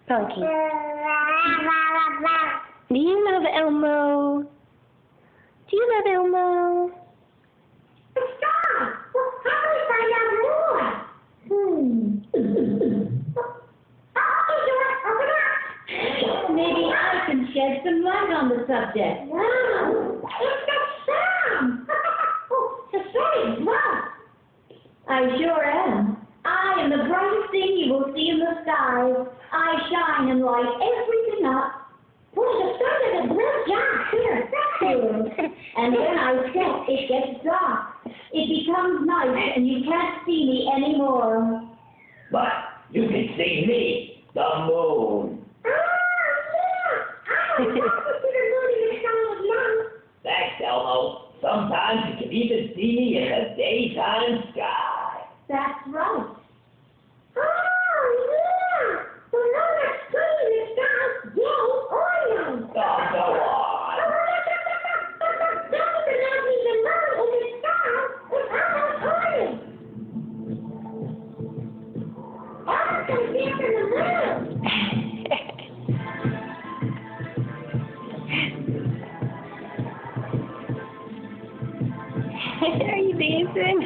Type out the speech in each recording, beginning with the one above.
Punky. Do you love Elmo? Do you love Elmo? Stop! Well, how do we find out more? Maybe I can shed some light on the subject. Wow! It's the sun! Oh, the sun is bright. I sure am. I am the brightest thing you will see in the sky. I shine and light everything up. Boy, the sun is a real job here. And when I set, it gets dark. It becomes night, and you can't see me anymore. But you can see me, the moon. Oh, yeah! I love to see the moon in the sky at night. Thanks, Elmo. Sometimes you can even see me in the daytime sky. That's right. Oh, yeah! The moon is pretty in the sky, day or night. Oh, go on. Are you dancing?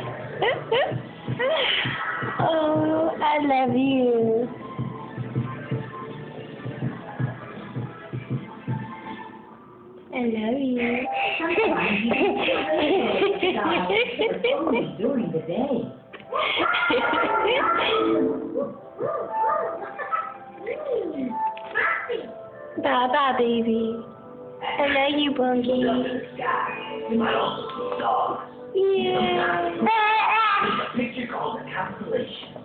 Oh, I love you. I love you. Only during the day. Bye-bye, baby. I love you, Bunky. You might also see stars. Yeah. There's a picture called a constellation.